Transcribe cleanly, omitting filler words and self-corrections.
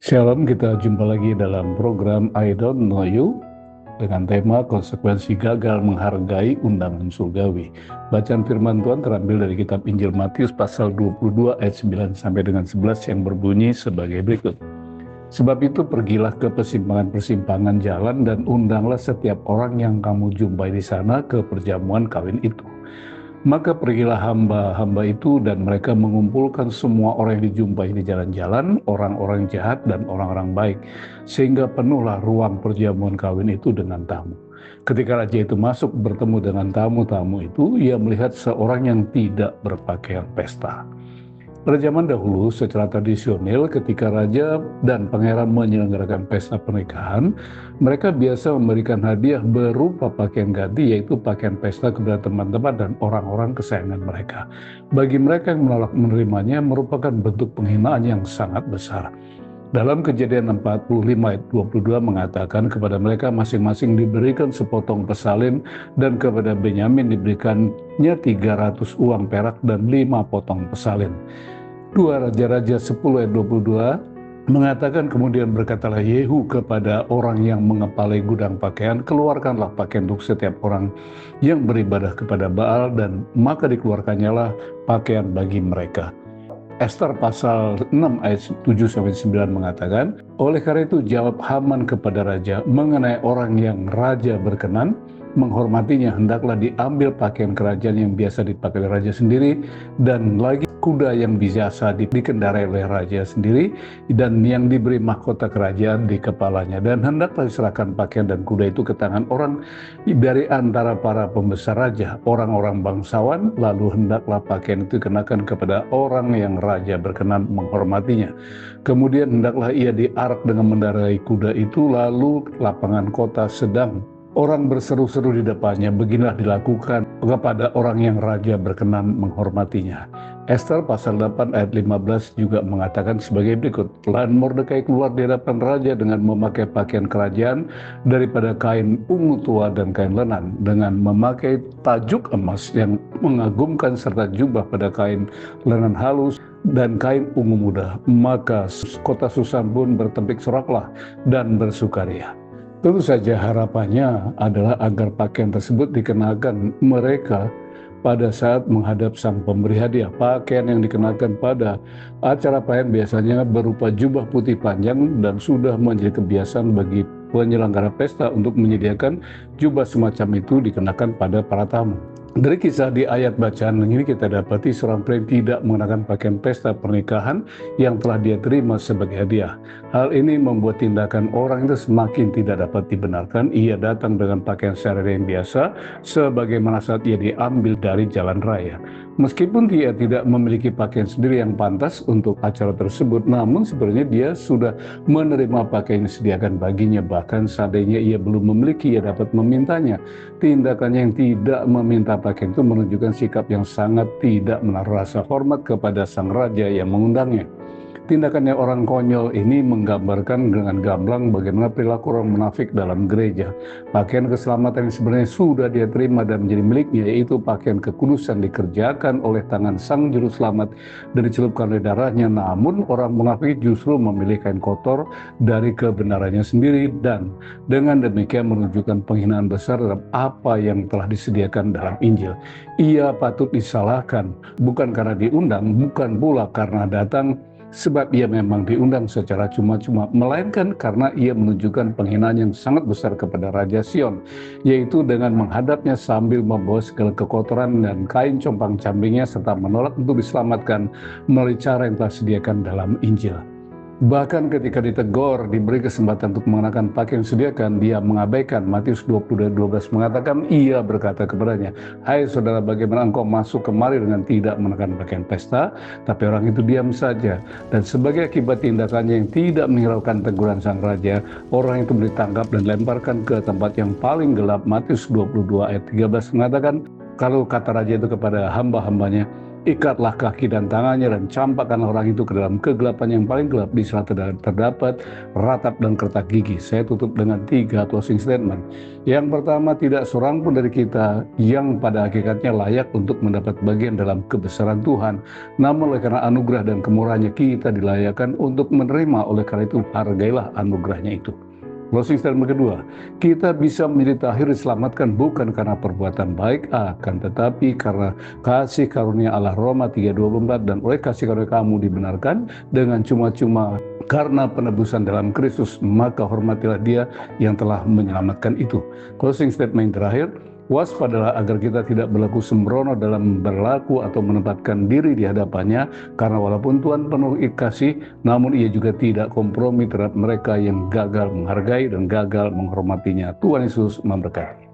Shalom, kita jumpa lagi dalam program I Don't Know You dengan tema konsekuensi gagal menghargai undangan surgawi. Bacaan firman Tuhan terambil dari kitab Injil Matius pasal 22 ayat 9 sampai dengan 11 yang berbunyi sebagai berikut. Sebab itu pergilah ke persimpangan-persimpangan jalan dan undanglah setiap orang yang kamu jumpai di sana ke perjamuan kawin itu. Maka pergilah hamba-hamba itu dan mereka mengumpulkan semua orang yang dijumpai di jalan-jalan, orang-orang jahat dan orang-orang baik, sehingga penuhlah ruang perjamuan kawin itu dengan tamu. Ketika raja itu masuk bertemu dengan tamu-tamu itu, ia melihat seorang yang tidak berpakaian pesta. Pada zaman dahulu, secara tradisional, ketika raja dan pangeran menyelenggarakan pesta pernikahan, mereka biasa memberikan hadiah berupa pakaian ganti, yaitu pakaian pesta kepada teman-teman dan orang-orang kesayangan mereka. Bagi mereka yang menolak menerimanya, merupakan bentuk penghinaan yang sangat besar. Dalam Kejadian 45 ayat 22 mengatakan kepada mereka masing-masing diberikan sepotong pesalin dan kepada Benyamin diberikannya 300 uang perak dan 5 potong pesalin. 2 Raja-Raja 10 ayat 22 mengatakan kemudian berkatalah Yehu kepada orang yang mengepalai gudang pakaian, keluarkanlah pakaian untuk setiap orang yang beribadah kepada Baal dan maka dikeluarkannyalah pakaian bagi mereka. Ester pasal 6 ayat 7-9 mengatakan, oleh karena itu jawab Haman kepada raja, mengenai orang yang raja berkenan, menghormatinya hendaklah diambil pakaian kerajaan yang biasa dipakai raja sendiri, dan lagi kuda yang biasa dikendarai oleh raja sendiri, dan yang diberi mahkota kerajaan di kepalanya, dan hendaklah diserahkan pakaian dan kuda itu ke tangan orang dari antara para pembesar raja, orang-orang bangsawan, lalu hendaklah pakaian itu dikenakan kepada orang yang raja berkenan menghormatinya. Kemudian hendaklah ia diarak dengan mendarai kuda itu, lalu lapangan kota sedang orang berseru-seru di depannya, beginilah dilakukan kepada orang yang raja berkenan menghormatinya. Ester pasal 8 ayat 15 juga mengatakan sebagai berikut, dan Mordekai keluar di hadapan raja dengan memakai pakaian kerajaan daripada kain ungu tua dan kain lenan, dengan memakai tajuk emas yang mengagumkan serta jubah pada kain lenan halus dan kain ungu muda. Maka kota Susan pun bertempik soraklah dan bersukaria. Tentu saja harapannya adalah agar pakaian tersebut dikenakan mereka pada saat menghadap sang pemberi hadiah. Pakaian yang dikenakan pada acara perayaan biasanya berupa jubah putih panjang dan sudah menjadi kebiasaan bagi penyelenggara pesta untuk menyediakan jubah semacam itu dikenakan pada para tamu. Dari kisah di ayat bacaan ini kita dapati seorang pria tidak mengenakan pakaian pesta pernikahan yang telah dia terima sebagai hadiah. Hal ini membuat tindakan orang itu semakin tidak dapat dibenarkan. Ia datang dengan pakaian sehari-hari yang biasa sebagaimana saat ia diambil dari jalan raya. Meskipun dia tidak memiliki pakaian sendiri yang pantas untuk acara tersebut, namun sebenarnya dia sudah menerima pakaian yang disediakan baginya. Bahkan seandainya ia belum memiliki, ia dapat memintanya. Tindakannya yang tidak meminta pakaian itu menunjukkan sikap yang sangat tidak menaruh rasa hormat kepada sang raja yang mengundangnya. Tindakannya orang konyol ini menggambarkan dengan gamblang bagaimana perilaku orang munafik dalam gereja. Pakaian keselamatan yang sebenarnya sudah dia terima dan menjadi miliknya, yaitu pakaian kekudusan dikerjakan oleh tangan sang juru selamat dan dicelupkan oleh darahnya. Namun orang munafik justru memilih kain kotor dari kebenarannya sendiri dan dengan demikian menunjukkan penghinaan besar dalam apa yang telah disediakan dalam Injil. Ia patut disalahkan bukan karena diundang, bukan pula karena datang sebab ia memang diundang secara cuma-cuma, melainkan karena ia menunjukkan penghinaan yang sangat besar kepada Raja Sion, yaitu dengan menghadapnya sambil membawa segala kekotoran dan kain compang-campingnya serta menolak untuk diselamatkan melalui cara yang telah disediakan dalam Injil. Bahkan ketika ditegur, diberi kesempatan untuk mengenakan pakaian yang disediakan, dia mengabaikan. Matius 20:12 mengatakan, ia berkata kepadanya, hai saudara, bagaimana engkau masuk kemari dengan tidak mengenakan pakaian pesta? Tapi orang itu diam saja. Dan sebagai akibat tindakannya yang tidak menghiraukan teguran sang raja, orang itu ditangkap dan dilemparkan ke tempat yang paling gelap. Matius 22 ayat 13 mengatakan, kalau kata raja itu kepada hamba-hambanya, Ikatlah kaki dan tangannya dan campakkanlah orang itu ke dalam kegelapan yang paling gelap, di sana terdapat ratap dan kertak gigi. Saya tutup dengan 3 closing statement. Yang pertama, tidak seorang pun dari kita yang pada hakikatnya layak untuk mendapat bagian dalam kebesaran Tuhan. Namun oleh karena anugerah dan kemurahannya kita dilayakkan untuk menerima, oleh karena itu hargailah anugerahnya itu. Closing statement kedua, kita bisa menjadi tahir diselamatkan bukan karena perbuatan baik, akan tetapi karena kasih karunia Allah. Roma 3:24, dan oleh kasih karunia kamu dibenarkan dengan cuma-cuma karena penebusan dalam Kristus, maka hormatilah Dia yang telah menyelamatkan itu. Closing statement terakhir, waspadalah agar kita tidak berlaku sembrono dalam berlaku atau menempatkan diri di hadapannya, karena walaupun Tuhan penuh kasih, namun Ia juga tidak kompromi terhadap mereka yang gagal menghargai dan gagal menghormatinya. Tuhan Yesus memberkati.